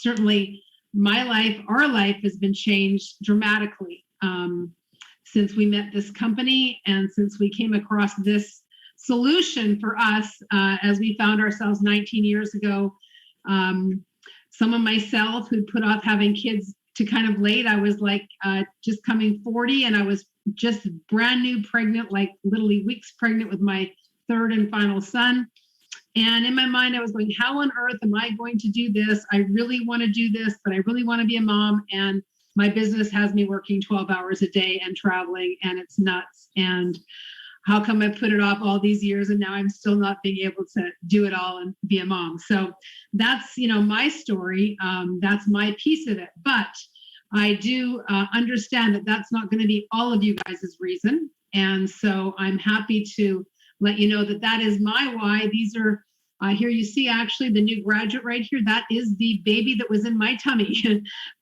certainly my life, our life has been changed dramatically since we met this company and since we came across this solution for us as we found ourselves 19 years ago. Someone myself who put off having kids to kind of late. I was like just coming 40 and I was just brand new pregnant, like literally weeks pregnant with my third and final son. And in my mind, I was going, how on earth am I going to do this? I really want to do this, but I really want to be a mom. And my business has me working 12 hours a day and traveling, and it's nuts. And how come I put it off all these years and now I'm still not being able to do it all and be a mom? So that's, my story. That's my piece of it. But I do understand that that's not going to be all of you guys' reason. And so I'm happy to let you know that that is my why. These are, here you see actually the new graduate right here. That is the baby that was in my tummy.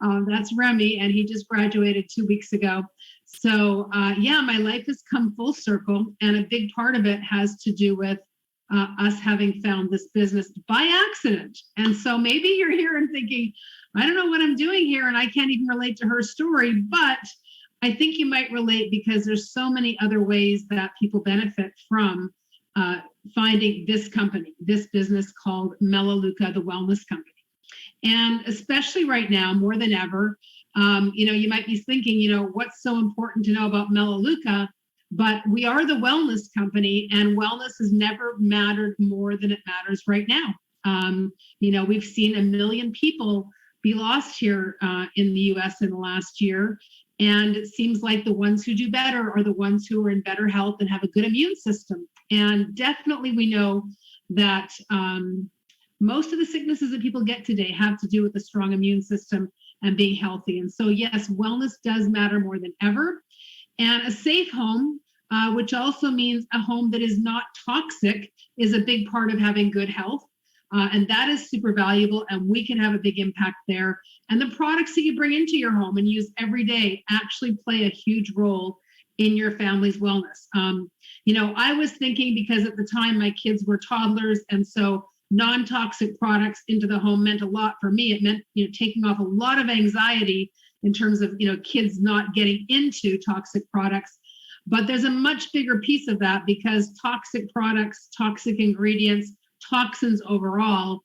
That's Remy, and he just graduated 2 weeks ago. So yeah, my life has come full circle, and a big part of it has to do with us having found this business by accident. And so maybe you're here and thinking, I don't know what I'm doing here, and I can't even relate to her story, but I think you might relate because there's so many other ways that people benefit from finding this company, this business called Melaleuca, the wellness company. And especially right now, more than ever, you might be thinking, what's so important to know about Melaleuca? But we are the wellness company, and wellness has never mattered more than it matters right now. We've seen 1 million people be lost here in the US in the last year. And it seems like the ones who do better are the ones who are in better health and have a good immune system. And definitely we know that most of the sicknesses that people get today have to do with a strong immune system and being healthy. And so, yes, wellness does matter more than ever. And a safe home, which also means a home that is not toxic, is a big part of having good health. And that is super valuable, and we can have a big impact there. And the products that you bring into your home and use every day actually play a huge role in your family's wellness. I was thinking, because at the time my kids were toddlers, and so non-toxic products into the home meant a lot for me. It meant, taking off a lot of anxiety in terms of, kids not getting into toxic products. But there's a much bigger piece of that, because toxic products, toxic ingredients, toxins overall,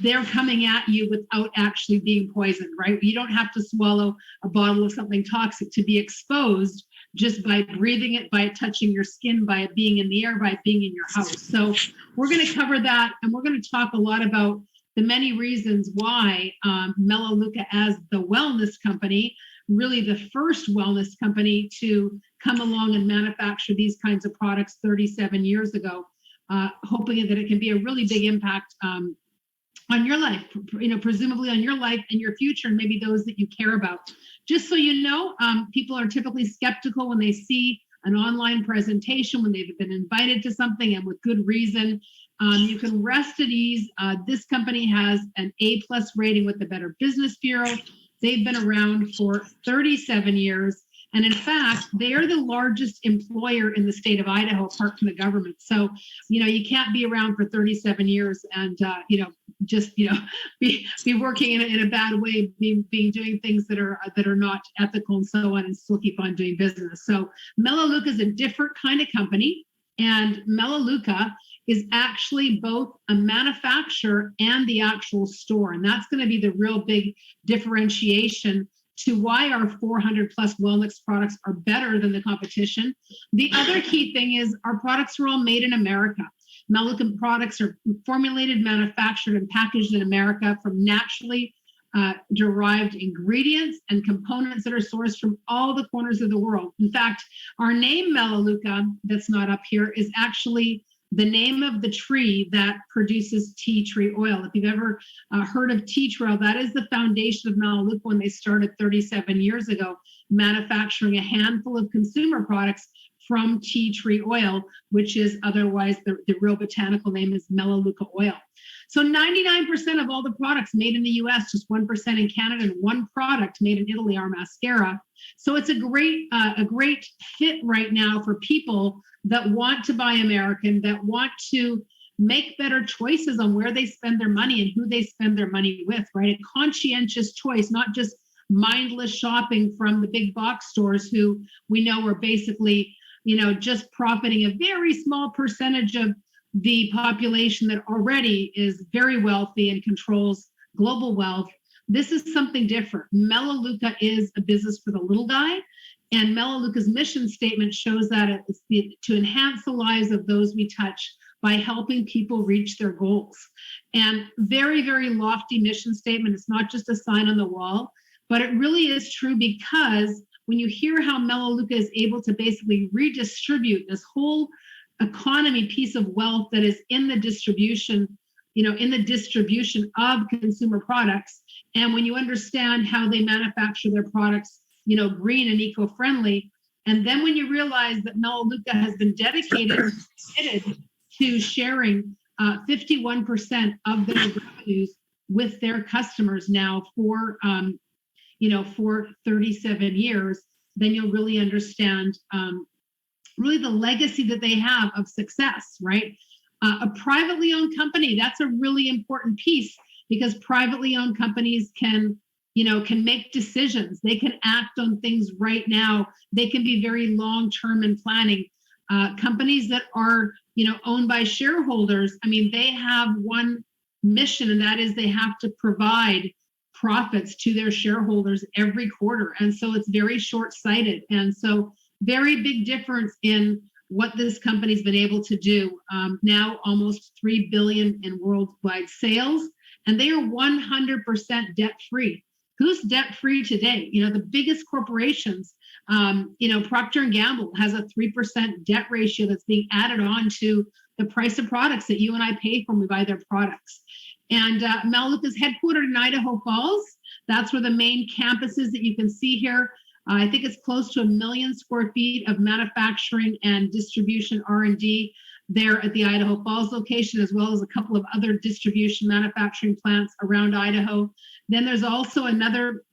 they're coming at you without actually being poisoned, right? You don't have to swallow a bottle of something toxic to be exposed just by breathing it, by it touching your skin, by it being in the air, by it being in your house. So we're going to cover that, and we're going to talk a lot about the many reasons why Melaleuca, as the wellness company, really the first wellness company to come along and manufacture these kinds of products 37 years ago, hoping that it can be a really big impact on your life, presumably on your life and your future, and maybe those that you care about. Just so you know, people are typically skeptical when they see an online presentation, when they've been invited to something, and with good reason. You can rest at ease. This company has an A+ rating with the Better Business Bureau. They've been around for 37 years. And in fact, they are the largest employer in the state of Idaho, apart from the government. So, you can't be around for 37 years and, be working in a bad way, being doing things that are not ethical and so on, and still keep on doing business. So Melaleuca is a different kind of company, and Melaleuca is actually both a manufacturer and the actual store. And that's going to be the real big differentiation to why our 400 plus wellness products are better than the competition. The other key thing is our products are all made in America. Melaleuca products are formulated, manufactured, and packaged in America from naturally derived ingredients and components that are sourced from all the corners of the world. In fact, our name Melaleuca, that's not up here, is actually the name of the tree that produces tea tree oil. If you've ever heard of tea tree oil, that is the foundation of Melaleuca when they started 37 years ago, manufacturing a handful of consumer products from tea tree oil, which is otherwise the real botanical name is Melaleuca oil. So 99% of all the products made in the US, just 1% in Canada, and one product made in Italy, our mascara. So it's a great fit right now for people that want to buy American, that want to make better choices on where they spend their money and who they spend their money with, right? A conscientious choice, not just mindless shopping from the big box stores who we know are basically, just profiting a very small percentage of the population that already is very wealthy and controls global wealth. This is something different. Melaleuca is a business for the little guy, and Melaleuca's mission statement shows that it's to enhance the lives of those we touch by helping people reach their goals. And very, very lofty mission statement. It's not just a sign on the wall, but it really is true, because when you hear how Melaleuca is able to basically redistribute this whole economy piece of wealth that is in the distribution, of consumer products, and when you understand how they manufacture their products, green and eco-friendly, and then when you realize that Melaleuca has been dedicated, committed to sharing 51% of their revenues with their customers now for 37 years, then you'll really understand really the legacy that they have of success, right? A privately owned company, that's a really important piece, because privately owned companies can make decisions. They can act on things right now. They can be very long-term in planning. Companies that are, owned by shareholders, they have one mission, and that is they have to provide profits to their shareholders every quarter. And so it's very short-sighted. And so very big difference in what this company's been able to do. Now almost $3 billion in worldwide sales, and they are 100% debt-free. Who's debt-free today? The biggest corporations, Procter & Gamble has a 3% debt ratio that's being added on to the price of products that you and I pay when we buy their products. And Melaleuca is headquartered in Idaho Falls. That's where the main campus is that you can see here. I think it's close to 1 million square feet of manufacturing and distribution R&D there at the Idaho Falls location, as well as a couple of other distribution manufacturing plants around Idaho. Then there's also another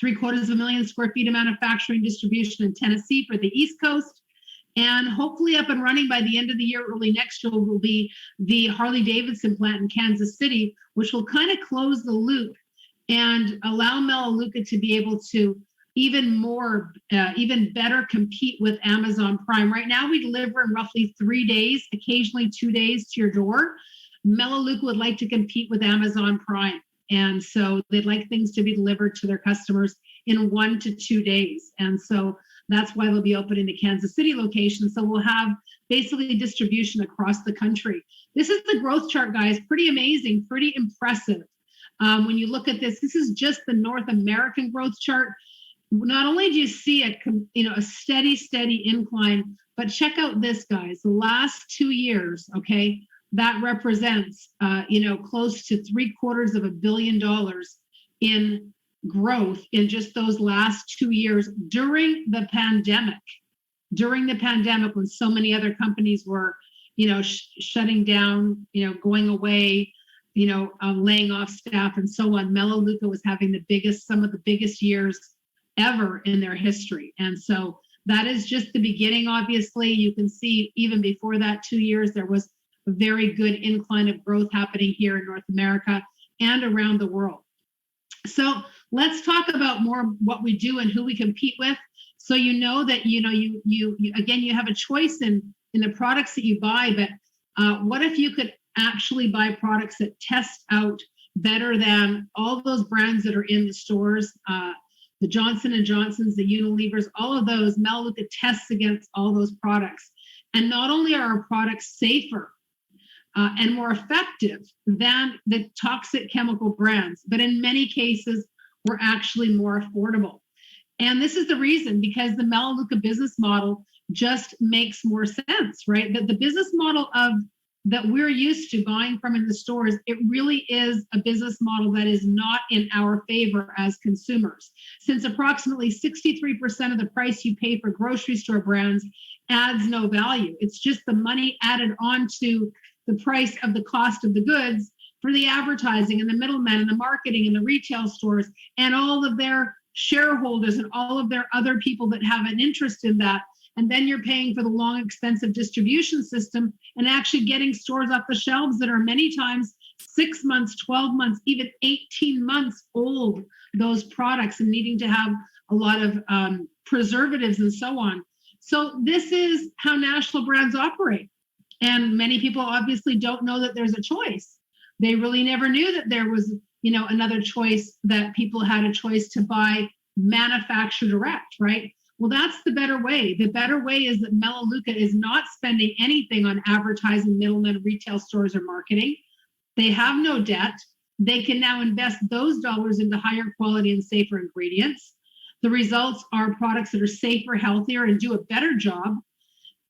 750,000 square feet of manufacturing distribution in Tennessee for the East Coast. And hopefully up and running by the end of the year, early next year, will be the Harley-Davidson plant in Kansas City, which will kind of close the loop and allow Melaleuca to be able to even better compete with Amazon Prime. Right now, we deliver in roughly 3 days, occasionally 2 days to your door. Melaleuca would like to compete with Amazon Prime. And so they'd like things to be delivered to their customers in 1 to 2 days. And so that's why they'll be opening the Kansas City location. So we'll have basically distribution across the country. This is the growth chart, guys. Pretty amazing, pretty impressive. When you look at this, this is just the North American growth chart. Not only do you see a steady incline, but check out this, guys. The last 2 years, okay, that represents, close to $750 million in growth in just those last 2 years during the pandemic. During the pandemic, when so many other companies were, shutting down, going away, laying off staff and so on, Melaleuca was having some of the biggest years ever in their history. And so that is just the beginning. Obviously, you can see even before that 2 years, there was a very good incline of growth happening here in North America and around the world. So let's talk about more what we do and who we compete with. So you know that you have a choice in the products that you buy, but what if you could actually buy products that test out better than all those brands that are in the stores? The Johnson & Johnsons, the Unilevers, all of those, Melaleuca tests against all those products. And not only are our products safer and more effective than the toxic chemical brands, but in many cases, we're actually more affordable. And this is the reason, because the Melaleuca business model just makes more sense, right? That the business model that we're used to buying from in the stores, it really is a business model that is not in our favor as consumers, since approximately 63% of the price you pay for grocery store brands adds no value. It's just the money added on to the price of the cost of the goods for the advertising and the middlemen and the marketing and the retail stores and all of their shareholders and all of their other people that have an interest in that. And then you're paying for the long, expensive distribution system and actually getting stores off the shelves that are many times 6 months, 12 months, even 18 months old, those products, and needing to have a lot of preservatives and so on. So this is how national brands operate. And many people obviously don't know that there's a choice. They really never knew that there was, another choice, that people had a choice to buy manufacturer direct, right? Well, that's the better way. The better way is that Melaleuca is not spending anything on advertising, middlemen, retail stores, or marketing. They have no debt. They can now invest those dollars into higher quality and safer ingredients. The results are products that are safer, healthier, and do a better job.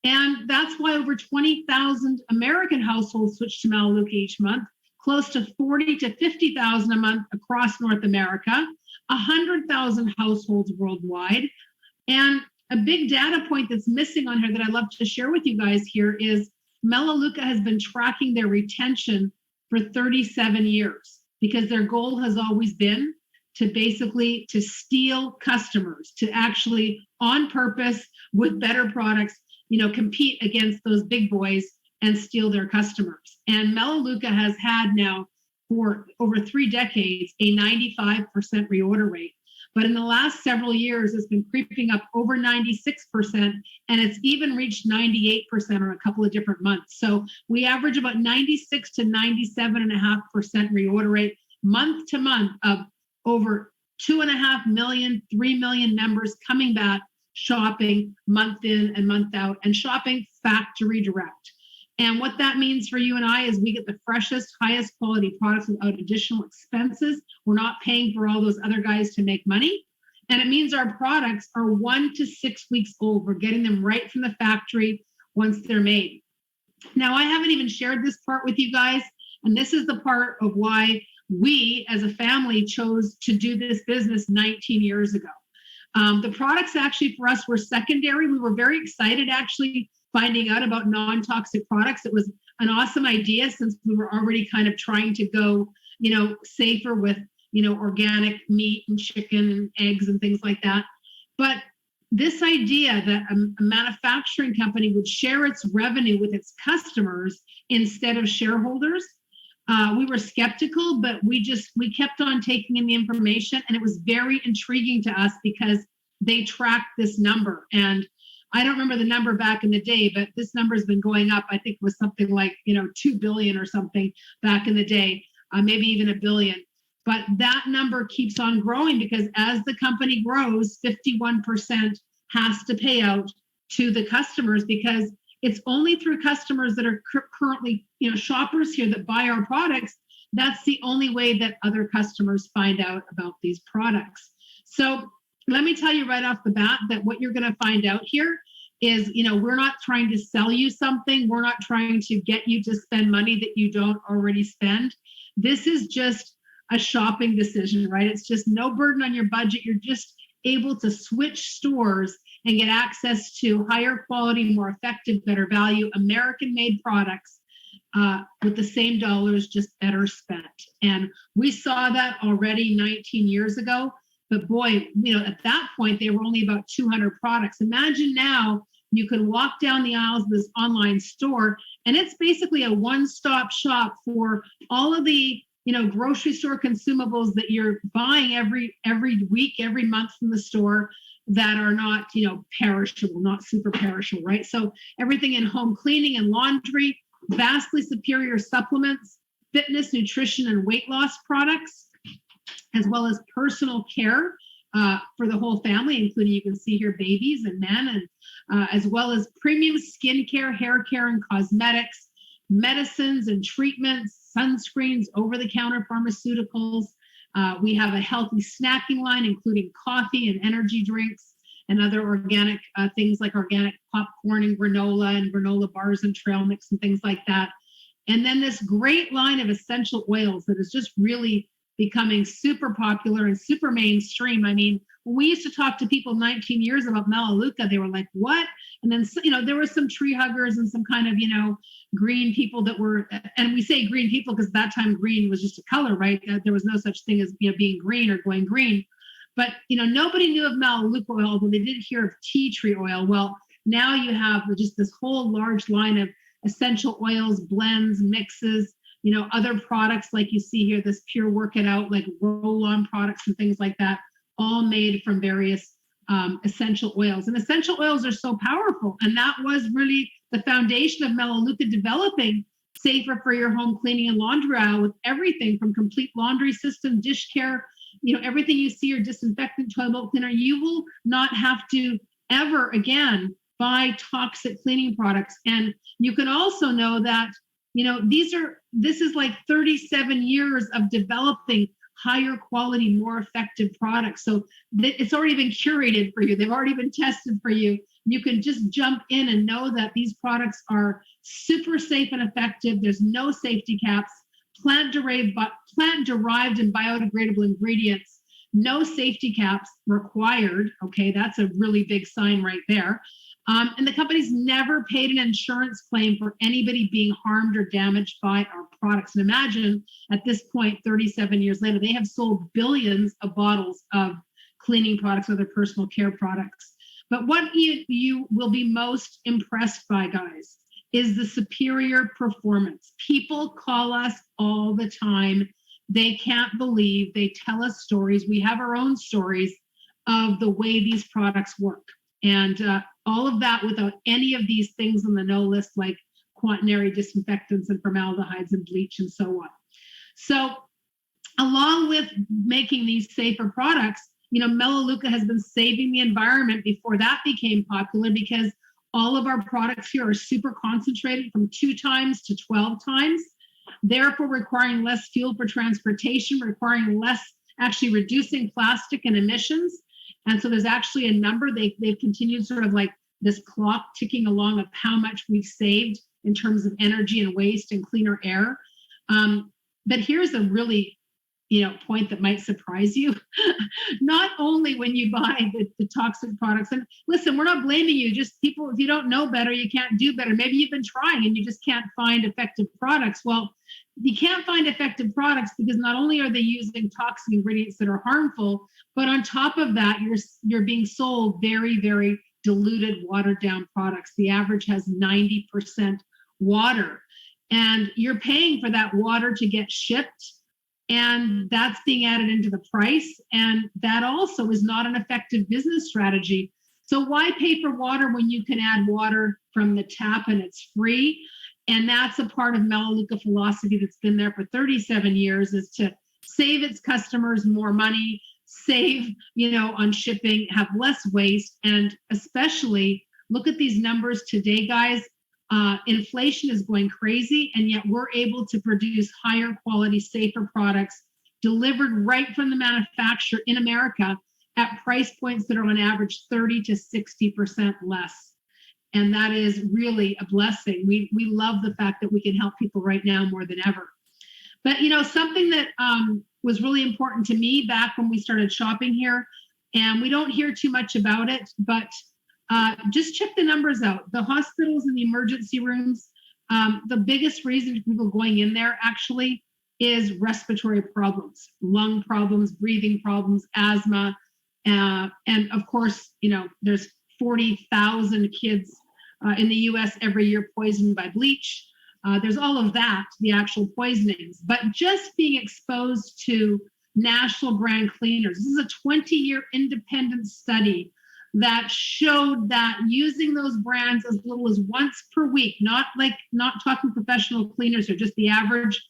And that's why over 20,000 American households switch to Melaleuca each month, close to 40 to 50,000 a month across North America, 100,000 households worldwide. And a big data point that's missing on here that I'd love to share with you guys here is Melaleuca has been tracking their retention for 37 years, because their goal has always been to steal customers, to actually on purpose with better products, compete against those big boys and steal their customers. And Melaleuca has had now for over 3 decades a 95% reorder rate. But in the last several years, it's been creeping up over 96%, and it's even reached 98% on a couple of different months. So we average about 96 to 97.5% reorder rate month to month, of over 2.5 million, 3 million members coming back, shopping month in and month out, and shopping factory direct. And what that means for you and I is we get the freshest, highest quality products without additional expenses. We're not paying for all those other guys to make money. And it means our products are 1 to 6 weeks old. We're getting them right from the factory once they're made. Now, I haven't even shared this part with you guys. And this is the part of why we as a family chose to do this business 19 years ago. The products actually for us were secondary. We were very excited actually finding out about non-toxic products. It was an awesome idea since we were already kind of trying to go, safer with, organic meat and chicken and eggs and things like that. But this idea that a manufacturing company would share its revenue with its customers instead of shareholders, we were skeptical, but we kept on taking in the information, and it was very intriguing to us because they tracked this number. And I don't remember the number back in the day, but this number has been going up. I think it was something like, 2 billion or something back in the day, maybe even 1 billion. But that number keeps on growing because as the company grows, 51% has to pay out to the customers, because it's only through customers that are currently, shoppers here that buy our products. That's the only way that other customers find out about these products. So let me tell you right off the bat that what you're going to find out here is, we're not trying to sell you something. We're not trying to get you to spend money that you don't already spend. This is just a shopping decision, right? It's just no burden on your budget. You're just able to switch stores and get access to higher quality, more effective, better value, American-made products with the same dollars, just better spent. And we saw that already 19 years ago. But boy, at that point, they were only about 200 products. Imagine now you can walk down the aisles of this online store, and it's basically a one-stop shop for all of the grocery store consumables that you're buying every week, every month from the store that are not, perishable, not super perishable, right? So everything in home cleaning and laundry, vastly superior supplements, fitness, nutrition, and weight loss products, as well as personal care for the whole family, including, you can see here, babies and men, and as well as premium skincare, hair care, and cosmetics, medicines and treatments, sunscreens, over-the-counter pharmaceuticals. We have a healthy snacking line, including coffee and energy drinks and other organic things like organic popcorn and granola bars and trail mix and things like that. And then this great line of essential oils that is just really becoming super popular and super mainstream. I mean, when we used to talk to people 19 years about Melaleuca, they were like, what? And then, there were some tree huggers and some kind of, green people that were, and we say green people because at that time green was just a color, right? There was no such thing as, being green or going green. But, nobody knew of Melaleuca oil, but they did hear of tea tree oil. Well, Now you have just this whole large line of essential oils, blends, mixes, other products like you see here, this Pure Work It Out, like roll-on products and things like that, all made from various essential oils. And essential oils are so powerful. And that was really the foundation of Melaleuca developing Safer for Your Home Cleaning and Laundry Aisle, with everything from complete laundry system, dish care, everything you see, your disinfectant, toilet cleaner. You will not have to ever again buy toxic cleaning products. And you can also know that, this is like 37 years of developing higher quality, more effective products. So it's already been curated for you. They've already been tested for you. You can just jump in and know that these products are super safe and effective. There's no safety caps, plant-derived and biodegradable ingredients, no safety caps required. Okay, that's a really big sign right there. And the company's never paid an insurance claim for anybody being harmed or damaged by our products. And imagine at this point, 37 years later, they have sold billions of bottles of cleaning products or their personal care products. But what you will be most impressed by, guys, is the superior performance. People call us all the time. They can't believe, they tell us stories. We have our own stories of the way these products work. And all of that without any of these things on the no list, like quaternary disinfectants and formaldehydes and bleach and so on. So along with making these safer products, Melaleuca has been saving the environment before that became popular, because all of our products here are super concentrated from 2 times to 12 times, therefore requiring less fuel for transportation, requiring less, actually reducing plastic and emissions. And so there's actually a number, they've continued sort of like this clock ticking along of how much we've saved in terms of energy and waste and cleaner air. But here's a really, point that might surprise you. Not only when you buy the toxic products, and listen, we're not blaming you, just people, if you don't know better, you can't do better. Maybe you've been trying and you just can't find effective products. Well, you can't find effective products because not only are they using toxic ingredients that are harmful, but on top of that, you're being sold very, very diluted, watered down products. The average has 90% water, and you're paying for that water to get shipped, and that's being added into the price. And that also is not an effective business strategy. So why pay for water when you can add water from the tap and it's free? And that's a part of Melaleuca philosophy that's been there for 37 years, is to save its customers more money, save, on shipping, have less waste, and especially look at these numbers today, guys. Inflation is going crazy, and yet we're able to produce higher quality, safer products delivered right from the manufacturer in America at price points that are on average 30 to 60% less. And that is really a blessing. We love the fact that we can help people right now more than ever. But, something that was really important to me back when we started shopping here, and we don't hear too much about it, but just check the numbers out. The hospitals and the emergency rooms, the biggest reason for people going in there actually is respiratory problems, lung problems, breathing problems, asthma. And of course, there's 40,000 kids in the US every year poisoned by bleach. There's all of that, the actual poisonings, but just being exposed to national brand cleaners. This is a 20-year independent study that showed that using those brands as little as once per week, not talking professional cleaners or just the average,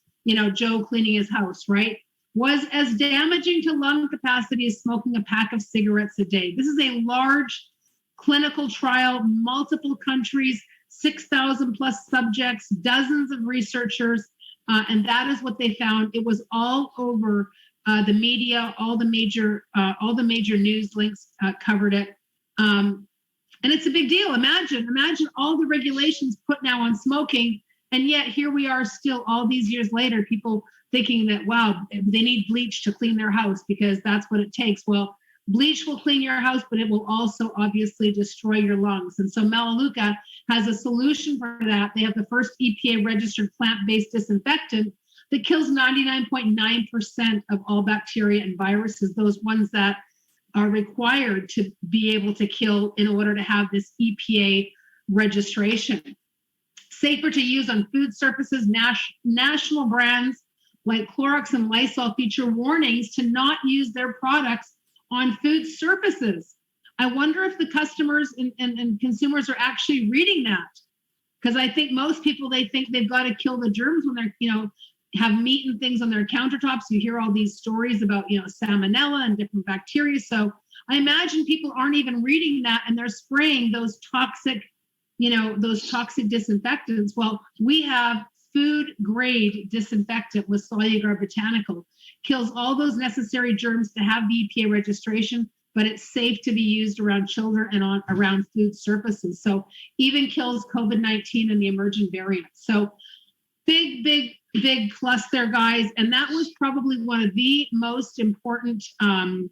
Joe cleaning his house, right, was as damaging to lung capacity as smoking a pack of cigarettes a day. This is a large clinical trial, multiple countries, 6,000 plus subjects, dozens of researchers, and that is what they found. It was all over the media, all the major news links covered it, and it's a big deal. Imagine all the regulations put now on smoking, and yet here we are still all these years later, people thinking that, wow, they need bleach to clean their house because that's what it takes. Well, bleach will clean your house, but it will also obviously destroy your lungs. And so Melaleuca has a solution for that. They have the first EPA registered plant-based disinfectant that kills 99.9% of all bacteria and viruses, those ones that are required to be able to kill in order to have this EPA registration. Safer to use on food surfaces. National brands like Clorox and Lysol feature warnings to not use their products on food surfaces. I wonder if the customers and consumers are actually reading that, because I think most people, they think they've got to kill the germs when they're, have meat and things on their countertops. You hear all these stories about, salmonella and different bacteria. So I imagine people aren't even reading that, and they're spraying those toxic disinfectants. Well, we have food grade disinfectant with Soluguard Botanical. Kills all those necessary germs to have the EPA registration, but it's safe to be used around children and around food surfaces. So even kills COVID-19 and the emerging variants. So big plus there, guys. And that was probably one of the most important, one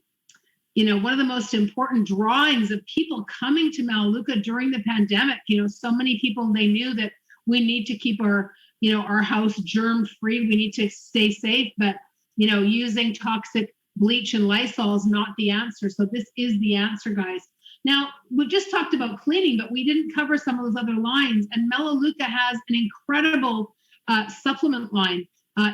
of the most important drawings of people coming to Melaleuca during the pandemic. So many people, they knew that we need to keep our house germ free. We need to stay safe, but, using toxic bleach and Lysol is not the answer. So this is the answer, guys. Now, we just talked about cleaning, but we didn't cover some of those other lines. And Melaleuca has an incredible supplement line,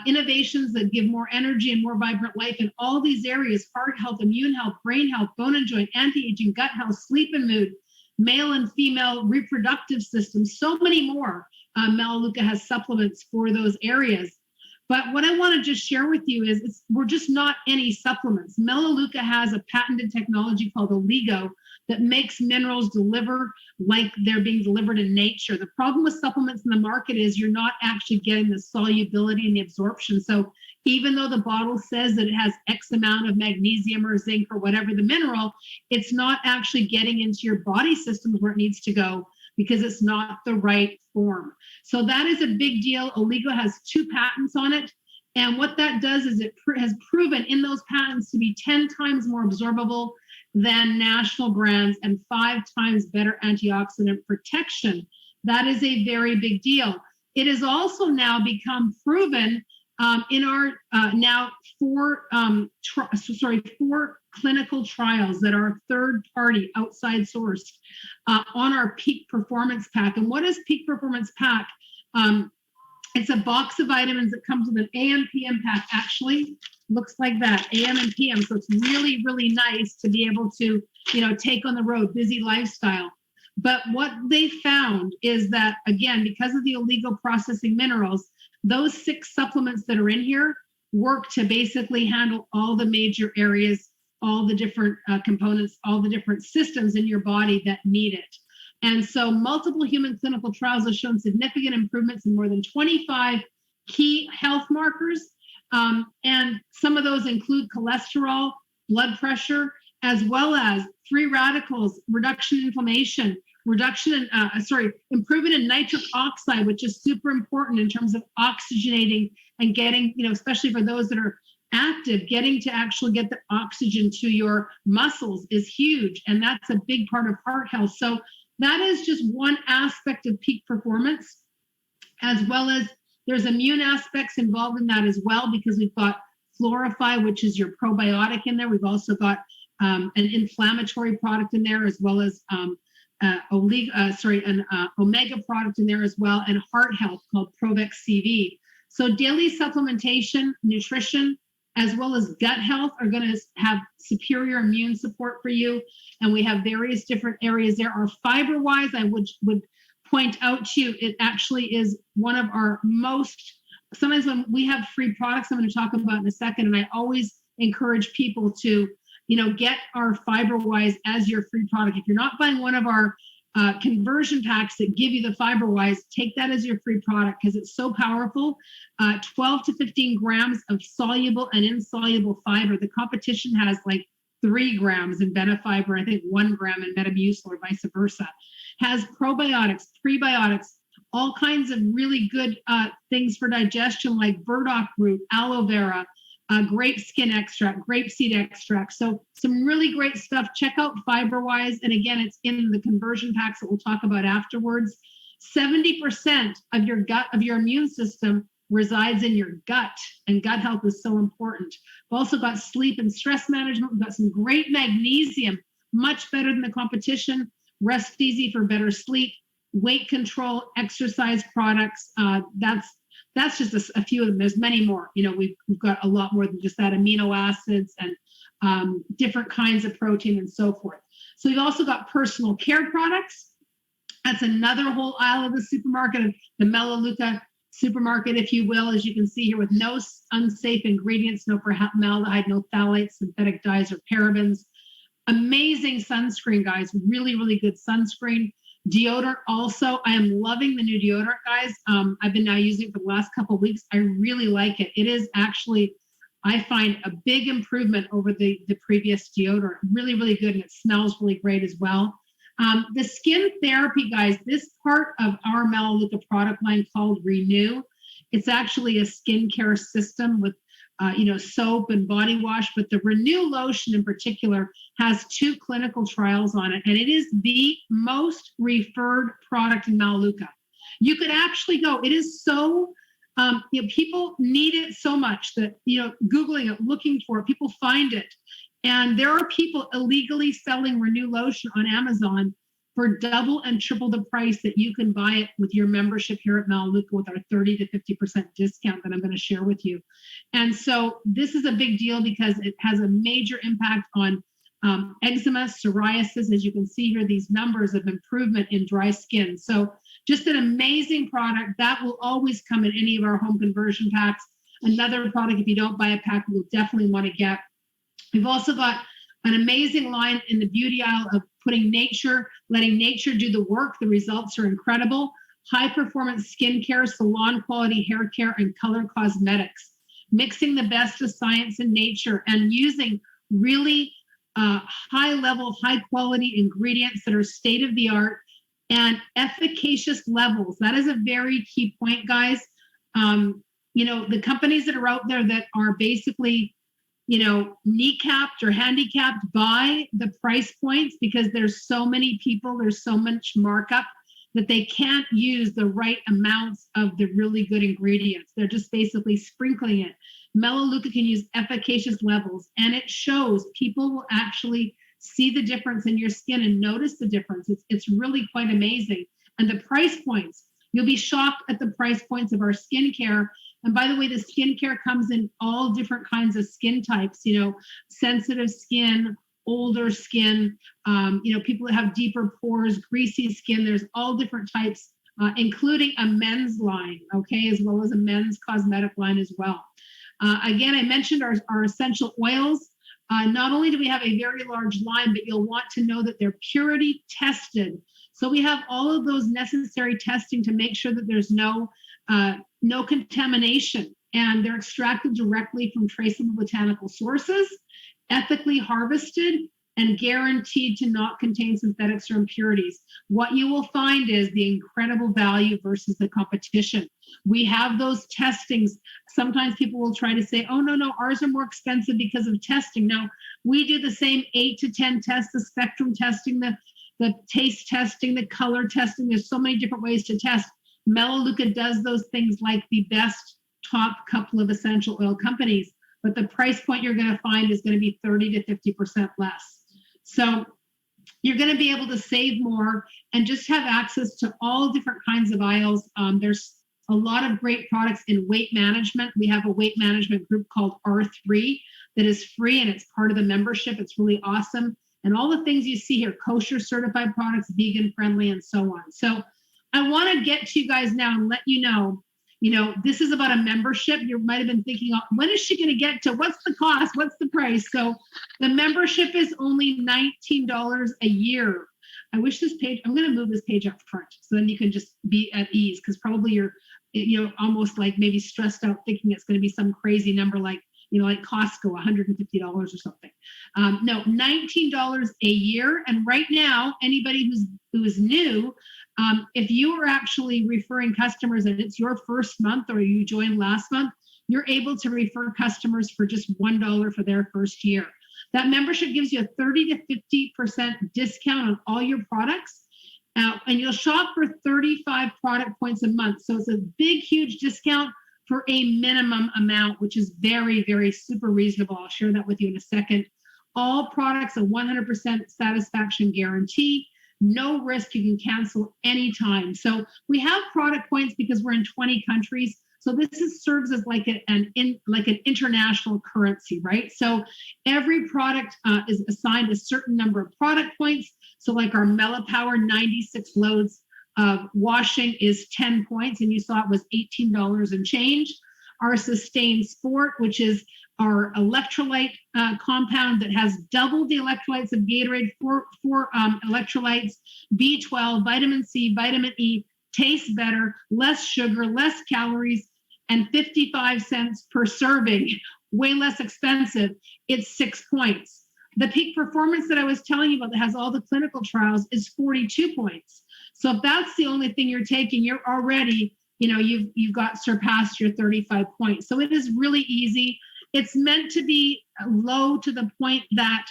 innovations that give more energy and more vibrant life in all these areas: heart health, immune health, brain health, bone and joint, anti-aging, gut health, sleep and mood, male and female reproductive systems, so many more. Melaleuca has supplements for those areas. But what I want to just share with you is we're just not any supplements. Melaleuca has a patented technology called Oligo that makes minerals deliver like they're being delivered in nature. The problem with supplements in the market is you're not actually getting the solubility and the absorption. So even though the bottle says that it has X amount of magnesium or zinc or whatever the mineral, it's not actually getting into your body systems where it needs to go, because it's not the right form. So that is a big deal. Oligo has 2 patents on it. And what that does is it has proven in those patents to be 10 times more absorbable than national brands and 5 times better antioxidant protection. That is a very big deal. It has also now become proven in our now 4 clinical trials that are third party, outside sourced, on our Peak Performance Pack. And what is Peak Performance Pack? It's a box of vitamins that comes with an AM PM pack. Actually looks like that, AM and PM. So it's really, really nice to be able to, take on the road, busy lifestyle. But what they found is that, again, because of the Oligo processing minerals, those 6 supplements that are in here work to basically handle all the major areas, all the different components, all the different systems in your body that need it. And so multiple human clinical trials have shown significant improvements in more than 25 key health markers. And some of those include cholesterol, blood pressure, as well as free radicals, reduction in inflammation, improvement in nitric oxide, which is super important in terms of oxygenating and getting, especially for those that are active, getting to actually get the oxygen to your muscles is huge. And that's a big part of heart health. So that is just one aspect of peak performance, as well as there's immune aspects involved in that as well, because we've got Florify, which is your probiotic in there. We've also got an inflammatory product in there, as well as an omega product in there as well, and heart health called Provex CV. So daily supplementation, nutrition, as well as gut health are going to have superior immune support for you. And we have various different areas there. Our fiber-wise, I would point out to you, it actually is one of our most, sometimes when we have free products I'm going to talk about in a second, and I always encourage people to, get our fiber-wise as your free product. If you're not buying one of our conversion packs that give you the fiber-wise, take that as your free product, because it's so powerful. 12 to 15 grams of soluble and insoluble fiber. The competition has like 3 grams in Benefiber, I think 1 gram in Metamucil, or vice versa. Has probiotics, prebiotics, all kinds of really good things for digestion, like burdock root, aloe vera, grape skin extract, grape seed extract. So some really great stuff. Check out fiber-wise. And again, it's in the conversion packs that we'll talk about afterwards. 70% of your gut, of your immune system, resides in your gut, and gut health is so important. We've also got sleep and stress management. We've got some great magnesium, much better than the competition. Rest Easy for better sleep, weight control, exercise products. That's just a few of them. There's many more. We've got a lot more than just that. Amino acids and different kinds of protein and so forth. So we've also got personal care products. That's another whole aisle of the supermarket, of the Melaleuca supermarket, if you will, as you can see here, with no unsafe ingredients, no formaldehyde, no phthalates, synthetic dyes, or parabens. Amazing sunscreen, guys. Really, really good sunscreen. Deodorant also. I am loving the new deodorant, guys. I've been now using it for the last couple of weeks. I really like it. It is actually, I find, a big improvement over the previous deodorant. Really, really good, and it smells really great as well. The skin therapy, guys, this part of our Melaleuca product line called Renew, it's actually a skincare system with soap and body wash, but the Renew lotion in particular has 2 clinical trials on it, and it is the most referred product in Melaleuca. You could actually go, it is so, people need it so much that, Googling it, looking for it, people find it. And there are people illegally selling Renew lotion on Amazon for double and triple the price that you can buy it with your membership here at Melaleuca with our 30 to 50% discount that I'm going to share with you. And so this is a big deal because it has a major impact on eczema, psoriasis. As you can see here, these numbers of improvement in dry skin. So just an amazing product that will always come in any of our home conversion packs. Another product, if you don't buy a pack, you'll definitely want to get. We've also got an amazing line in the beauty aisle of letting nature do the work. The results are incredible. High performance skincare, salon quality hair care, and color cosmetics. Mixing the best of science and nature and using really high level, high quality ingredients that are state of the art and efficacious levels. That is a very key point, guys. The companies that are out there that are basically kneecapped or handicapped by the price points because there's so many people, there's so much markup that they can't use the right amounts of the really good ingredients. They're just basically sprinkling it. Melaleuca can use efficacious levels, and it shows. People will actually see the difference in your skin and notice the difference. It's really quite amazing. And the price points, you'll be shocked at the price points of our skincare. And by the way, the skincare comes in all different kinds of skin types, sensitive skin, older skin, people that have deeper pores, greasy skin. There's all different types, including a men's line, okay, as well as a men's cosmetic line as well. Again, I mentioned our essential oils. Not only do we have a very large line, but you'll want to know that they're purity tested. So we have all of those necessary testing to make sure that there's no contamination, and they're extracted directly from traceable botanical sources, ethically harvested, and guaranteed to not contain synthetics or impurities. What you will find is the incredible value versus the competition. We have those testings. Sometimes people will try to say, oh, no, ours are more expensive because of testing. No, we do the same 8 to 10 tests, the spectrum testing, the taste testing, the color testing. There's so many different ways to test. Melaleuca does those things like the best top couple of essential oil companies, but the price point you're going to find is going to be 30 to 50% less. So you're going to be able to save more and just have access to all different kinds of aisles. There's a lot of great products in weight management. We have a weight management group called R3 that is free, and it's part of the membership. It's really awesome. And all the things you see here, kosher certified products, vegan friendly, and so on. So I want to get to you guys now and let you know, this is about a membership. You might have been thinking, when is she going to get to? What's the cost? What's the price? So the membership is only $19 a year. I wish this page, I'm going to move this page up front so then you can just be at ease, because probably you're, almost like maybe stressed out thinking it's going to be some crazy number like Costco, $150 or something. No, $19 a year. And right now, anybody who is new, if you are actually referring customers and it's your first month or you joined last month, you're able to refer customers for just $1 for their first year. That membership gives you a 30 to 50% discount on all your products. And you'll shop for 35 product points a month. So it's a big, huge discount. for a minimum amount, which is very, very super reasonable. I'll share that with you in a second. All products, a 100% satisfaction guarantee. No risk, you can cancel anytime. So we have product points because we're in 20 countries. So serves as like an international currency, right? So every product is assigned a certain number of product points. So like our Melipower 96 loads of washing is 10 points, and you saw it was $18 and change. Our Sustain Sport, which is our electrolyte compound that has double the electrolytes of Gatorade, four electrolytes, B12, vitamin C, vitamin E, tastes better, less sugar, less calories, and 55 cents per serving, way less expensive. It's 6 points. The Peak Performance that I was telling you about that has all the clinical trials is 42 points. So if that's the only thing you're taking, you're already, you've got surpassed your 35 points. So it is really easy. It's meant to be low to the point that,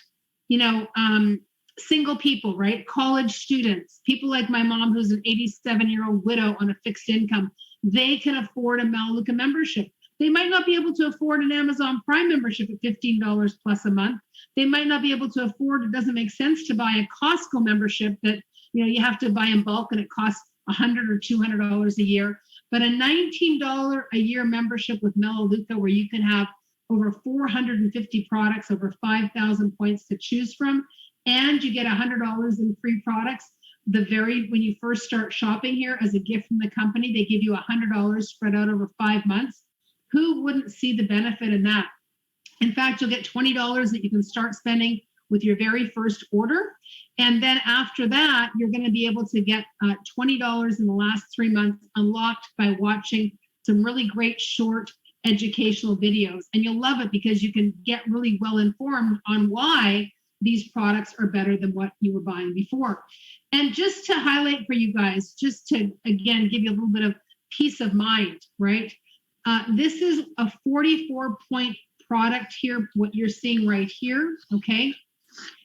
single people, right? College students, people like my mom, who's an 87-year-old widow on a fixed income, they can afford a Melaleuca membership. They might not be able to afford an Amazon Prime membership at $15 plus a month. They might not be able to afford, it doesn't make sense to buy a Costco membership that, you have to buy in bulk and it costs $100 or $200 a year. But a $19 a year membership with Melaleuca, where you can have over 450 products, over 5,000 points to choose from, and you get $100 in free products. When you first start shopping here as a gift from the company, they give you $100 spread out over 5 months. Who wouldn't see the benefit in that? In fact, you'll get $20 that you can start spending with your very first order. And then after that, you're going to be able to get $20 in the last 3 months unlocked by watching some really great short educational videos. And you'll love it because you can get really well informed on why these products are better than what you were buying before. And just to highlight for you guys, just to, again, give you a little bit of peace of mind, right? This is a 44-point product here, what you're seeing right here, okay?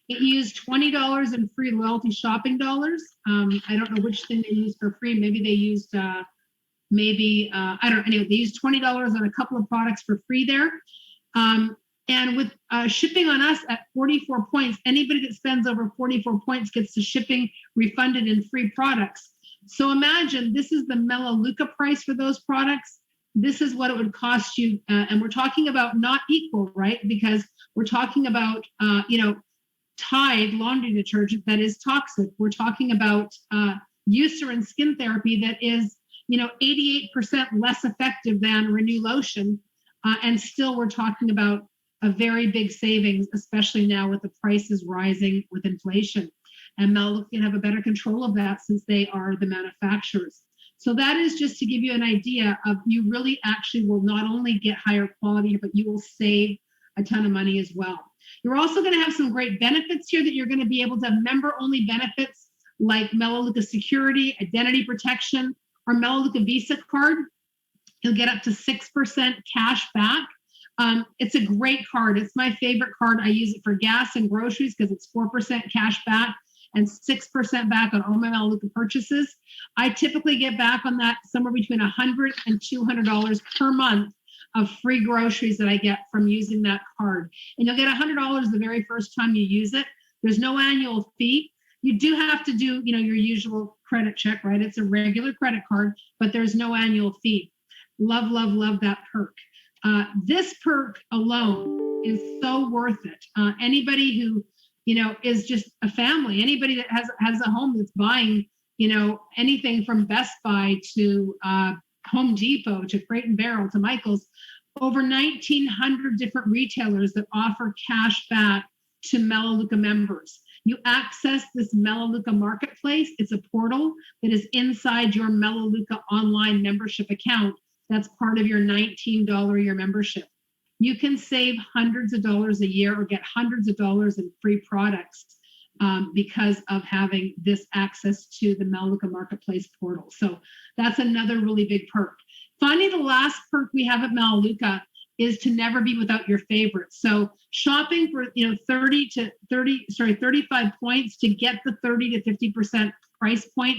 It used $20 in free loyalty shopping dollars. I don't know which thing they used for free. Maybe they used, I don't know. Anyway, they used $20 on a couple of products for free there. And with shipping on us at 44 points, anybody that spends over 44 points gets the shipping refunded in free products. So imagine this is the Melaleuca price for those products. This is what it would cost you. And we're talking about not equal, right? Because we're talking about, Tide laundry detergent that is toxic. We're talking about Eucerin skin therapy that is, 88% less effective than Renew lotion. And still we're talking about a very big savings, especially now with the prices rising with inflation. And Melaleuca can have a better control of that since they are the manufacturers. So that is just to give you an idea of you really actually will not only get higher quality, but you will save a ton of money as well. You're also going to have some great benefits here that you're going to be able to have member-only benefits like Melaleuca Security, Identity Protection, or Melaleuca Visa card. You'll get up to 6% cash back. It's a great card. It's my favorite card. I use it for gas and groceries because it's 4% cash back and 6% back on all my Melaleuca purchases. I typically get back on that somewhere between $100 and $200 per month of free groceries that I get from using that card. And you'll get $100 the very first time you use it. There's no annual fee. You do have to do, your usual credit check, right? It's a regular credit card, but there's no annual fee. Love, love, love that perk. This perk alone is so worth it. Anybody who, is just a family, anybody that has a home that's buying, anything from Best Buy to Home Depot to Crate and Barrel to Michael's, over 1,900 different retailers that offer cash back to Melaleuca members. You access this Melaleuca marketplace. It's a portal that is inside your Melaleuca online membership account. That's part of your $19 a year membership. You can save hundreds of dollars a year or get hundreds of dollars in free products because of having this access to the Melaleuca marketplace portal. So that's another really big perk. Finally, the last perk we have at Melaleuca is to never be without your favorites. So shopping for 35 points to get the 30 to 50% price point,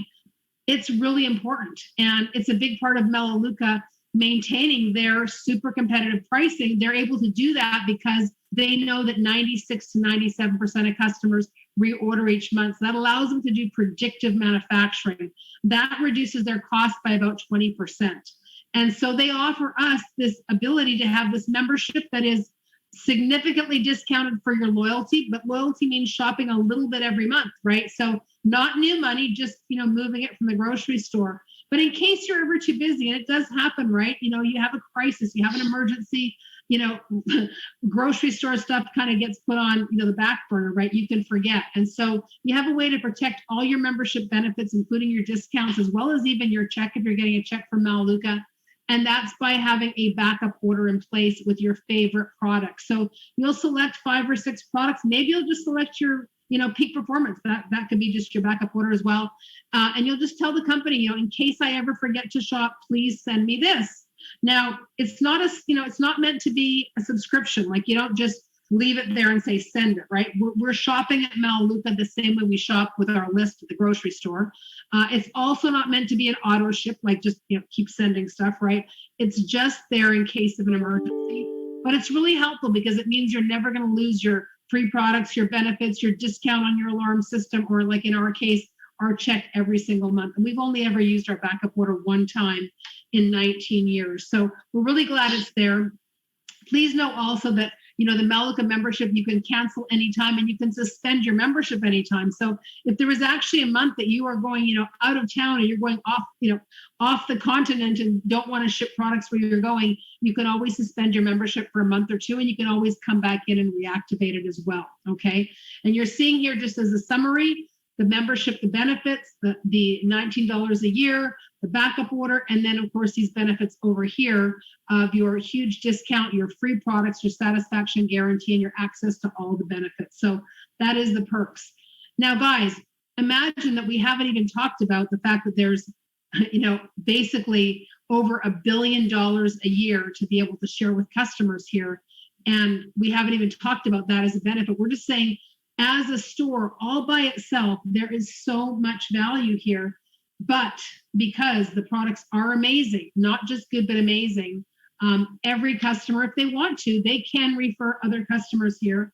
it's really important. And it's a big part of Melaleuca maintaining their super competitive pricing. They're able to do that because they know that 96 to 97% of customers reorder each month. So that allows them to do predictive manufacturing. That reduces their cost by about 20%. And so they offer us this ability to have this membership that is significantly discounted for your loyalty, but loyalty means shopping a little bit every month, right? So not new money, just, moving it from the grocery store. But in case you're ever too busy, and it does happen, right? You have a crisis, you have an emergency, grocery store stuff kind of gets put on, the back burner, right? You can forget. And so you have a way to protect all your membership benefits, including your discounts, as well as even your check if you're getting a check from Melaleuca. And that's by having a backup order in place with your favorite products. So you'll select 5 or 6 products. Maybe you'll just select your, peak performance. That could be just your backup order as well. And you'll just tell the company, in case I ever forget to shop, please send me this. Now, it's not it's not meant to be a subscription. Like, you don't just leave it there and say, send it, right? We're shopping at Melaleuca the same way we shop with our list at the grocery store. It's also not meant to be an auto ship, like just, keep sending stuff, right? It's just there in case of an emergency. But it's really helpful because it means you're never going to lose your free products, your benefits, your discount on your alarm system, or like in our case, our check every single month. And we've only ever used our backup order one time in 19 years. So we're really glad it's there. Please know also that, the Melaleuca membership, you can cancel anytime and you can suspend your membership anytime. So if there is actually a month that you are going, out of town or you're going off, off the continent and don't want to ship products where you're going, you can always suspend your membership for a month or two, and you can always come back in and reactivate it as well. Okay. And you're seeing here, just as a summary, the membership, the benefits, the $19 a year, the backup order, and then of course these benefits over here of your huge discount, your free products, your satisfaction guarantee, and your access to all the benefits. So that is the perks. Now, guys, imagine that we haven't even talked about the fact that there's, basically over $1 billion a year to be able to share with customers here. And we haven't even talked about that as a benefit. We're just saying, as a store all by itself, there is so much value here. But because the products are amazing, not just good, but amazing, every customer, if they want to, they can refer other customers here,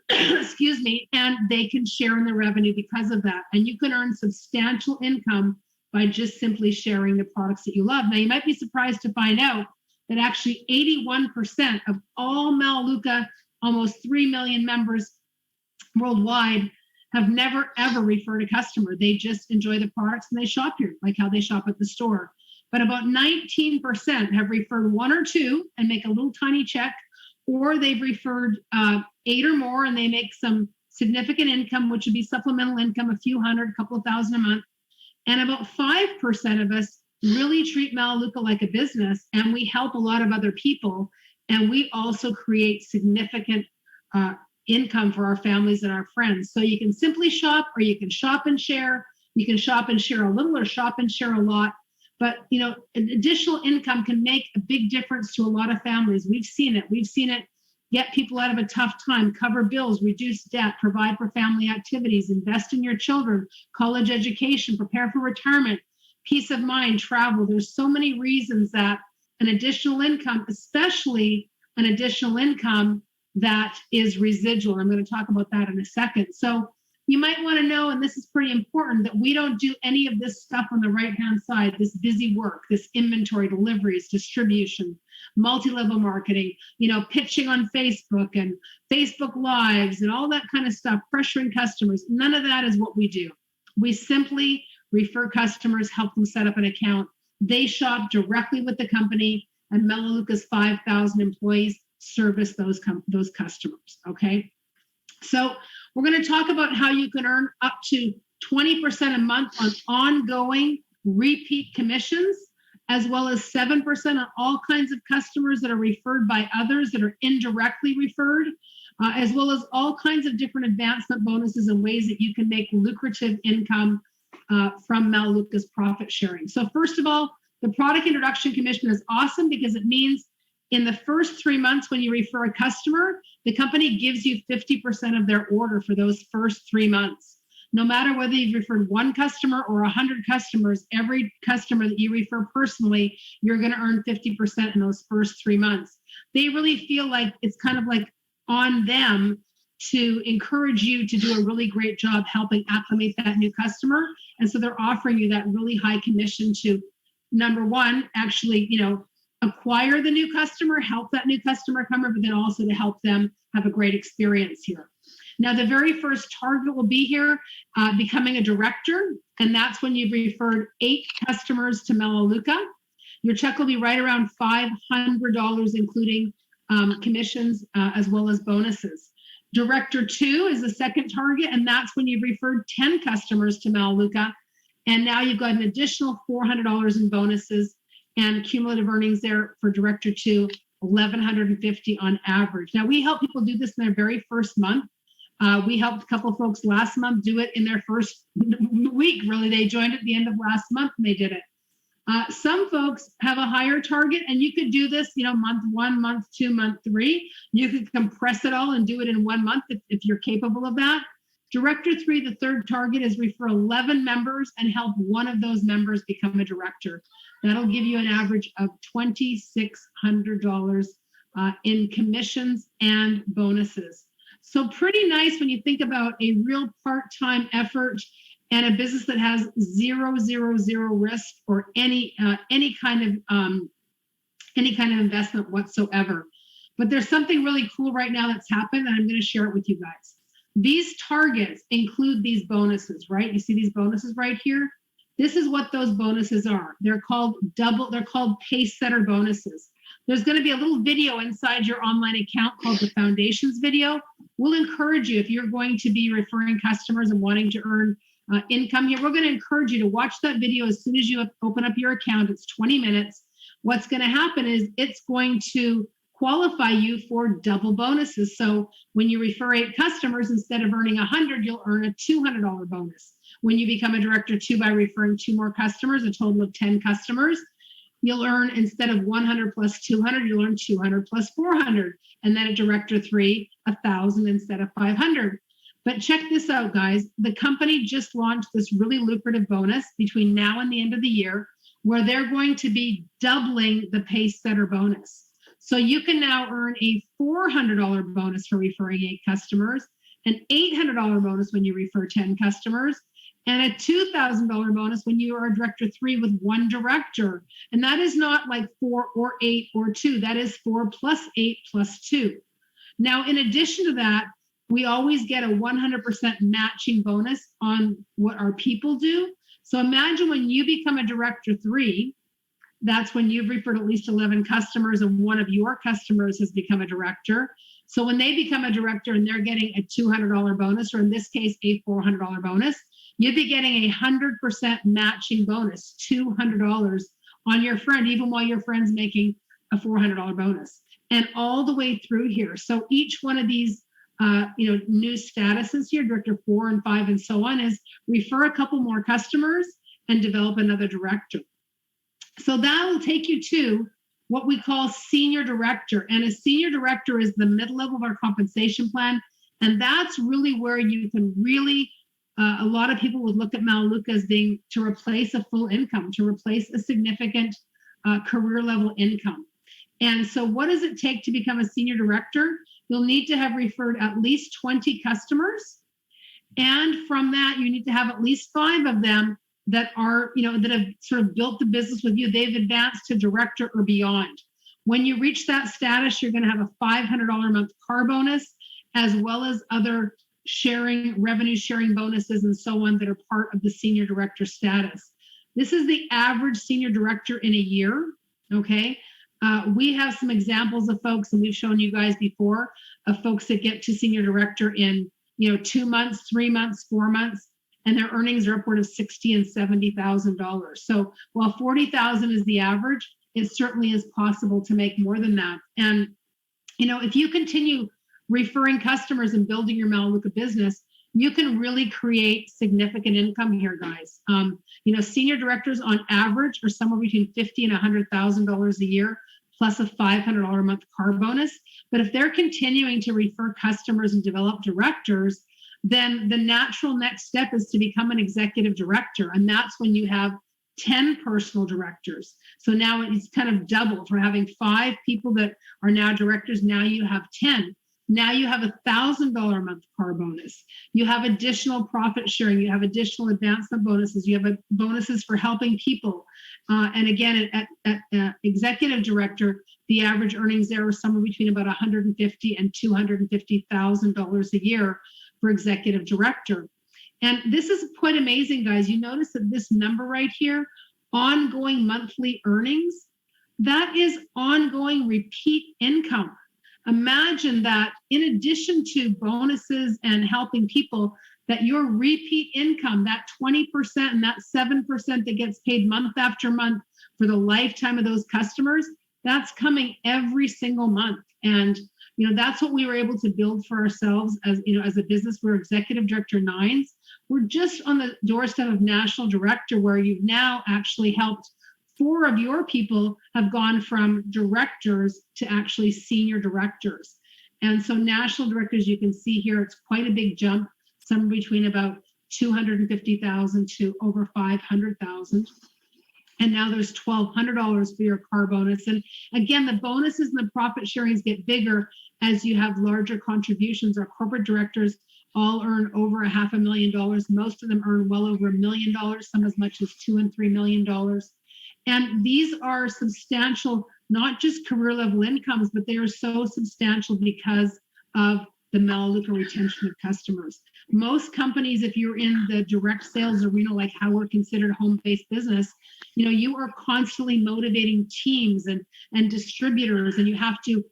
excuse me, and they can share in the revenue because of that. And you can earn substantial income by just simply sharing the products that you love. Now, you might be surprised to find out that actually 81% of all Melaleuca, almost 3 million members worldwide, have never ever referred a customer. They just enjoy the products and they shop here, like how they shop at the store. But about 19% have referred 1 or 2 and make a little tiny check, or they've referred 8 or more and they make some significant income, which would be supplemental income, a few hundred, a couple of thousand a month. And about 5% of us really treat Melaleuca like a business, and we help a lot of other people. And we also create significant income for our families and our friends. So you can simply shop, or you can shop and share. You can shop and share a little, or shop and share a lot. But, additional income can make a big difference to a lot of families. We've seen it. We've seen it get people out of a tough time, cover bills, reduce debt, provide for family activities, invest in your children, college education, prepare for retirement, peace of mind, travel. There's so many reasons that an additional income, especially an additional income that is residual. I'm going to talk about that in a second. So you might want to know, and this is pretty important, that we don't do any of this stuff on the right-hand side, this busy work, this inventory, deliveries, distribution, multi-level marketing, pitching on Facebook and Facebook Lives and all that kind of stuff, pressuring customers. None of that is what we do. We simply refer customers, help them set up an account. They shop directly with the company, and Melaleuca's 5,000 employees service those customers, okay? So we're going to talk about how you can earn up to 20% a month on ongoing repeat commissions, as well as 7% on all kinds of customers that are referred by others that are indirectly referred, as well as all kinds of different advancement bonuses and ways that you can make lucrative income from Melaleuca's profit sharing. So first of all, the product introduction commission is awesome because it means in the first 3 months when you refer a customer, the company gives you 50% of their order for those first 3 months. No matter whether you've referred one customer or 100 customers, every customer that you refer personally, you're going to earn 50% in those first 3 months. They really feel like it's kind of like on them to encourage you to do a really great job helping acclimate that new customer. And so they're offering you that really high commission to, number one, actually, acquire the new customer, help that new customer come over, but then also to help them have a great experience here. Now, the very first target will be here, becoming a director, and that's when you've referred 8 customers to Melaleuca. Your check will be right around $500, including commissions as well as bonuses. Director 2 is the second target, and that's when you've referred 10 customers to Melaleuca, and now you've got an additional $400 in bonuses and cumulative earnings there for Director 2, $1,150 on average. Now, we help people do this in their very first month. We helped a couple of folks last month do it in their first week, really. They joined at the end of last month and they did it. Some folks have a higher target, and you could do this, month 1, month 2, month 3. You could compress it all and do it in 1 month if you're capable of that. Director 3, the third target, is refer 11 members and help one of those members become a director. That'll give you an average of $2,600 in commissions and bonuses. So pretty nice when you think about a real part-time effort and a business that has zero risk or any kind of investment whatsoever. But there's something really cool right now that's happened, and I'm going to share it with you guys. These targets include these bonuses, right? You see these bonuses right here? This is what those bonuses are. They're called pace setter bonuses. There's going to be a little video inside your online account called the Foundations video. We'll encourage you, if you're going to be referring customers and wanting to earn income here, we're going to encourage you to watch that video as soon as you open up your account. It's 20 minutes. What's going to happen is it's going to qualify you for double bonuses. So when you refer 8 customers, instead of earning 100, you'll earn a $200 bonus. When you become a Director 2 by referring 2 more customers, a total of 10 customers, you'll earn, instead of 100 plus 200, you'll earn 200 plus 400. And then at Director 3, 1,000 instead of 500. But check this out, guys. The company just launched this really lucrative bonus between now and the end of the year, where they're going to be doubling the pace setter bonus. So you can now earn a $400 bonus for referring 8 customers, an $800 bonus when you refer 10 customers, and a $2,000 bonus when you are a Director 3 with 1 director. And that is not like 4 or 8 or 2. That is 4 plus 8 plus 2. Now, in addition to that, we always get a 100% matching bonus on what our people do. So imagine when you become a Director 3, that's when you've referred at least 11 customers and one of your customers has become a director. So when they become a director and they're getting a $200 bonus, or in this case, a $400 bonus, you'd be getting a 100% matching bonus, $200 on your friend, even while your friend's making a $400 bonus. And all the way through here. So each one of these new statuses here, Director 4 and 5 and so on, is refer a couple more customers and develop another director. So that will take you to what we call senior director. And a senior director is the mid-level of our compensation plan. And that's really where you can really, a lot of people would look at Melaleuca as being to replace a full income, to replace a significant career level income. And so what does it take to become a senior director? You'll need to have referred at least 20 customers. And from that, you need to have at least 5 of them that are, that have sort of built the business with you. They've advanced to director or beyond. When you reach that status, you're going to have a $500 a month car bonus, as well as other revenue sharing bonuses and so on that are part of the senior director status. This is the average senior director in a year, okay? We have some examples of folks, and we've shown you guys before, of folks that get to senior director in 2 months, 3 months, 4 months, and their earnings are upward of $60,000 and $70,000. So while $40,000 is the average, it certainly is possible to make more than that. And if you continue referring customers and building your Melaleuca business, you can really create significant income here, guys. Senior directors on average are somewhere between $50,000 and $100,000 a year, plus a $500 a month car bonus. But if they're continuing to refer customers and develop directors, then the natural next step is to become an executive director. And that's when you have 10 personal directors. So now it's kind of doubled. From having 5 people that are now directors, now you have 10. Now you have $1,000 a month car bonus. You have additional profit sharing. You have additional advancement bonuses. You have bonuses for helping people. And again, at executive director, the average earnings there are somewhere between about $150,000 and $250,000 a year for executive director. And this is quite amazing, guys. You notice that this number right here, ongoing monthly earnings, that is ongoing repeat income. Imagine that in addition to bonuses and helping people, that your repeat income, that 20% and that 7% that gets paid month after month for the lifetime of those customers, that's coming every single month. And that's what we were able to build for ourselves as as a business. We're executive director 9s. We're just on the doorstep of national director, where you've now actually helped 4 of your people have gone from directors to actually senior directors. And so national directors, you can see here, it's quite a big jump, somewhere between about 250,000 to over 500,000. And now there's $1,200 for your car bonus. And again, the bonuses and the profit sharings get bigger as you have larger contributions. Our corporate directors all earn over $500,000. Most of them earn well over $1 million, some as much as $2 and $3 million. And these are substantial, not just career level incomes, but they are so substantial because of the Melaleuca retention of customers. Most companies, if you're in the direct sales arena, like how we're considered home-based business, you are constantly motivating teams and distributors, and you have to,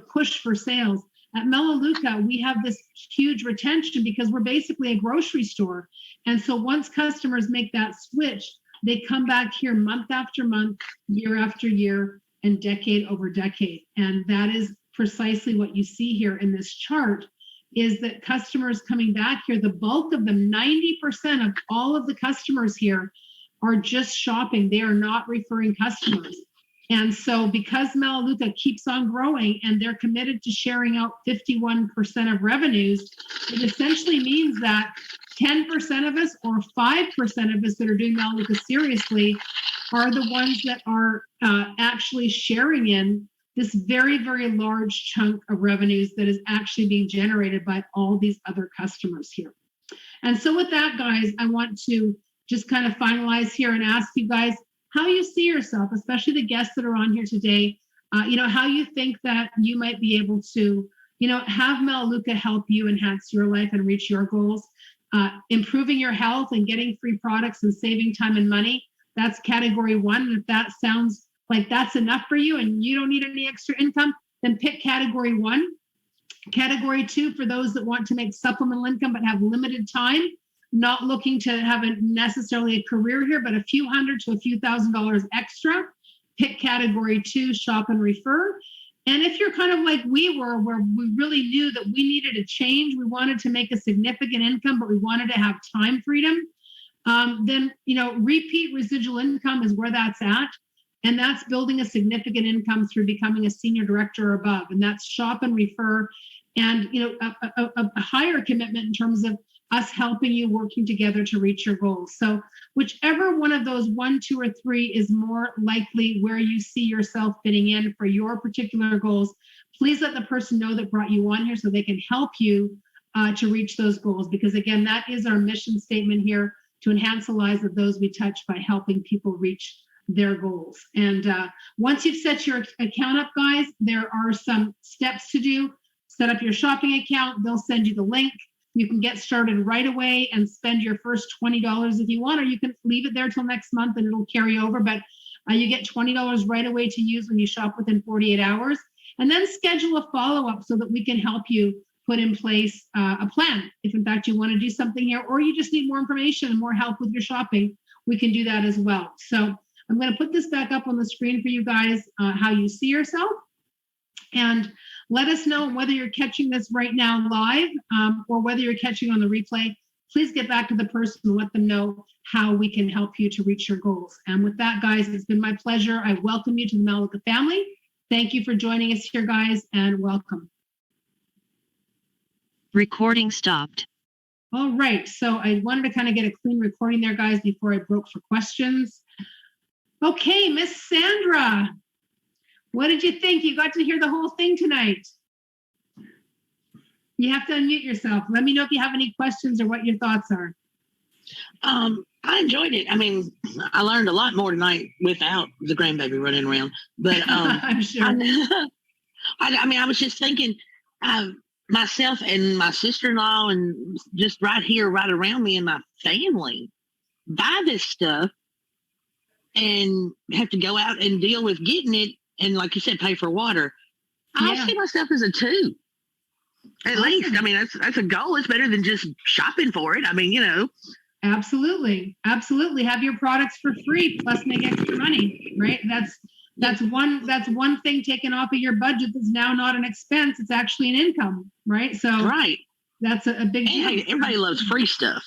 push for sales. At Melaleuca, we have this huge retention because we're basically a grocery store. And so once customers make that switch, they come back here month after month, year after year, and decade over decade. And that is precisely what you see here in this chart, is that customers coming back here, the bulk of them, 90% of all of the customers here are just shopping. They are not referring customers. And so because Melaleuca keeps on growing and they're committed to sharing out 51% of revenues, it essentially means that 10% of us or 5% of us that are doing Melaleuca seriously are the ones that are actually sharing in this very, very large chunk of revenues that is actually being generated by all these other customers here. And so with that, guys, I want to just kind of finalize here and ask you guys how you see yourself, especially the guests that are on here today, how you think that you might be able to, have Melaleuca help you enhance your life and reach your goals. Improving your health and getting free products and saving time and money, that's category 1. And if that sounds like that's enough for you and you don't need any extra income, then pick category 1. Category 2, for those that want to make supplemental income but have limited time, not looking to have necessarily a career here, but a few hundred to a few $1,000s extra, pick category 2, shop and refer. And if you're kind of like we were, where we really knew that we needed a change, we wanted to make a significant income, but we wanted to have time freedom, then, repeat residual income is where that's at. And that's building a significant income through becoming a senior director or above. And that's shop and refer, and, a higher commitment in terms of us helping you, working together to reach your goals. So whichever one of those 1, 2, or 3 is more likely where you see yourself fitting in for your particular goals, please let the person know that brought you on here so they can help you to reach those goals. Because again, that is our mission statement here, to enhance the lives of those we touch by helping people reach their goals. And once you've set your account up, guys, there are some steps to do. Set up your shopping account. They'll send you the link. You can get started right away and spend your first $20 if you want, or you can leave it there till next month and it'll carry over. But you get $20 right away to use when you shop within 48 hours. And then schedule a follow-up so that we can help you put in place a plan. If in fact you want to do something here, or you just need more information and more help with your shopping, we can do that as well. So I'm going to put this back up on the screen for you guys, how you see yourself. And let us know whether you're catching this right now live or whether you're catching on the replay. Please get back to the person and let them know how we can help you to reach your goals. And with that, guys, it's been my pleasure. I welcome you to the Melaleuca family. Thank you for joining us here, guys, and welcome. Recording stopped. All right, so I wanted to kind of get a clean recording there, guys, before I broke for questions. Okay, Miss Sandra, what did you think? You got to hear the whole thing tonight. You have to unmute yourself. Let me know if you have any questions or what your thoughts are. I enjoyed it. I mean, I learned a lot more tonight without the grandbaby running around. But I'm sure. I mean, I was just thinking, myself and my sister-in-law, and just right here, right around me, and my family buy this stuff and have to go out and deal with getting it, and like you said, pay for water. I'll see myself as a 2. At least, I mean, that's a goal. It's better than just shopping for it. I mean, you know. Absolutely. Absolutely. Have your products for free, plus make extra money, right? That's one thing taken off of your budget that's now not an expense. It's actually an income, right? So right. That's a big deal. Hey, everybody loves free stuff.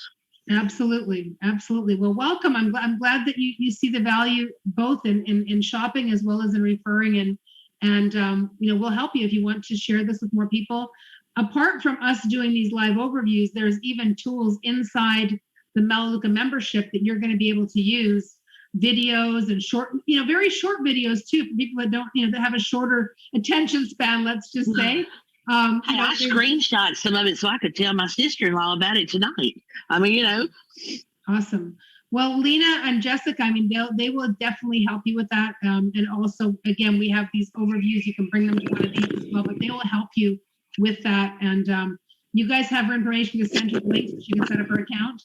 Absolutely. Absolutely. Well, welcome. I'm glad that you see the value both in shopping as well as in referring, and you know, we'll help you if you want to share this with more people. Apart from us doing these live overviews, there's even tools inside the Melaleuca membership that you're going to be able to use, videos and short, you know, very short videos too, for people that don't, you know, that have a shorter attention span, let's just say. I screenshot some of it so I could tell my sister-in-law about it tonight. I mean, you know. Awesome. Well, Lena and Jessica, I mean, they will definitely help you with that. And also, again, we have these overviews. You can bring them to one of these as well, but they will help you with that. And you guys have her information to send her the link so she can set up her account.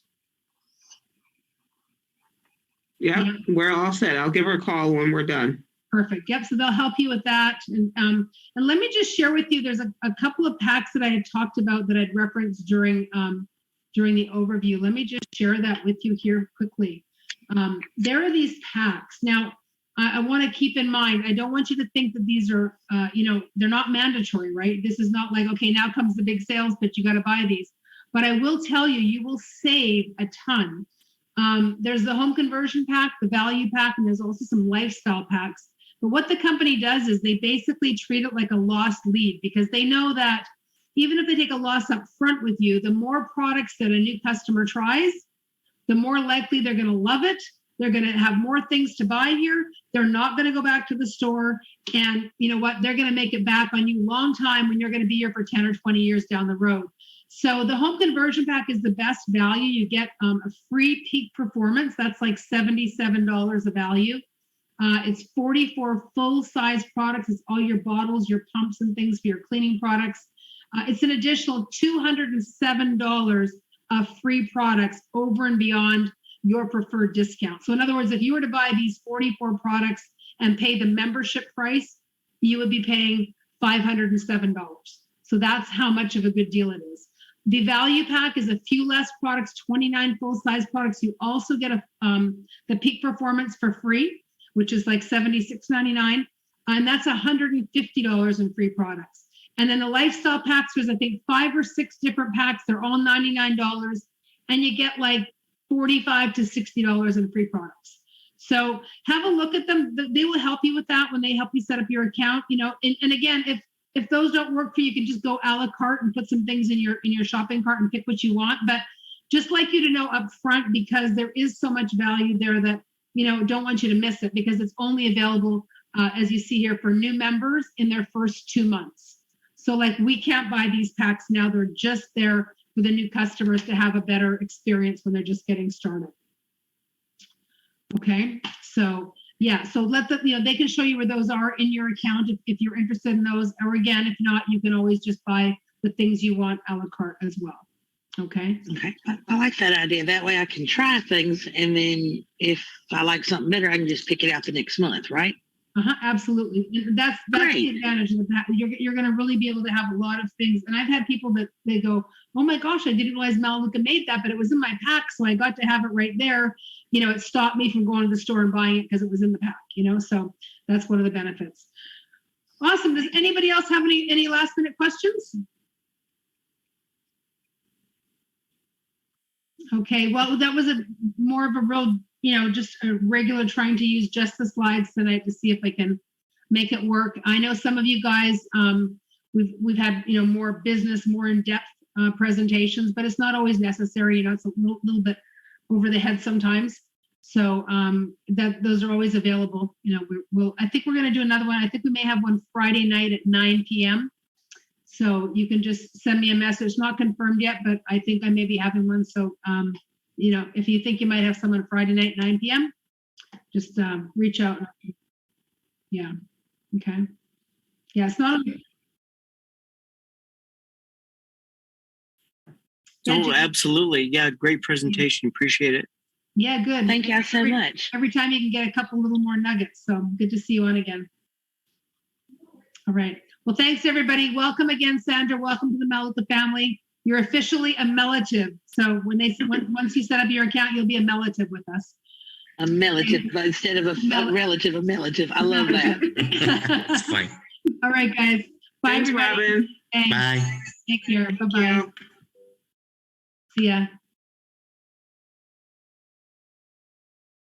Yeah, we're all set. I'll give her a call when we're done. Perfect. Yep. So they'll help you with that. And let me just share with you, there's a couple of packs that I had talked about that I'd referenced during the overview. Let me just share that with you here quickly. There are these packs. Now, I want to keep in mind, I don't want you to think that these are, you know, they're not mandatory, right? This is not like, okay, now comes the big sales pitch, you got to buy these. But I will tell you, you will save a ton. There's the home conversion pack, the value pack, and there's also some lifestyle packs. But what the company does is they basically treat it like a lost lead, because they know that even if they take a loss up front with you, the more products that a new customer tries, the more likely they're going to love it. They're going to have more things to buy here. They're not going to go back to the store. And you know what? They're going to make it back on you long time when you're going to be here for 10 or 20 years down the road. So the home conversion pack is the best value. You get a free peak performance. That's like $77 of value. It's 44 full-size products. It's all your bottles, your pumps and things for your cleaning products. It's an additional $207 of free products over and beyond your preferred discount. So in other words, if you were to buy these 44 products and pay the membership price, you would be paying $507. So that's how much of a good deal it is. The value pack is a few less products, 29 full-size products. You also get the peak performance for free, which is like $76.99, and that's $150 in free products. And then the lifestyle packs, there's I think 5 or 6 different packs. They're all $99, and you get like $45 to $60 in free products. So have a look at them. They will help you with that when they help you set up your account. You know, and again, if those don't work for you, you can just go a la carte and put some things in your shopping cart and pick what you want. But just like you to know up front, because there is so much value there that, you know, don't want you to miss it, because it's only available, as you see here, for new members in their first 2 months. So like we can't buy these packs now. They're just there for the new customers to have a better experience when they're just getting started. Okay, so yeah, so they can show you where those are in your account if you're interested in those, or again, if not, you can always just buy the things you want a la carte as well. Okay. Okay. I like that idea. That way I can try things, and then if I like something better, I can just pick it out the next month, right? Absolutely. That's the advantage of that. You're going to really be able to have a lot of things. And I've had people that they go, oh my gosh, I didn't realize Melaleuca made that, but it was in my pack, so I got to have it right there. You know, it stopped me from going to the store and buying it because it was in the pack, you know, so that's one of the benefits. Awesome. Does anybody else have any last minute questions? Okay, well, that was more of a real, you know, just a regular trying to use just the slides tonight to see if I can make it work. I know some of you guys, we've had, you know, more business, more in-depth presentations, but it's not always necessary. You know, it's a little bit over the head sometimes. So that those are always available. You know, I think we're going to do another one. I think we may have one Friday night at 9 p.m. So you can just send me a message. Not confirmed yet, but I think I may be having one. So, you know, if you think you might have someone Friday night, 9 p.m., just reach out. Yeah. Okay. Yeah, it's not. Oh, absolutely. Yeah, great presentation. Appreciate it. Yeah, good. Thank you so much. Every time you can get a couple little more nuggets. So good to see you on again. All right. Well, thanks everybody. Welcome again, Sandra. Welcome to the Melita family. You're officially a Melative. So once you set up your account, you'll be a Melative with us. A relative instead of a relative, a relative. I love that. It's fine. All right, guys. Bye, Thanks, everybody. Robin. Thanks. Bye. Take care. Bye-bye. Thank you. See ya.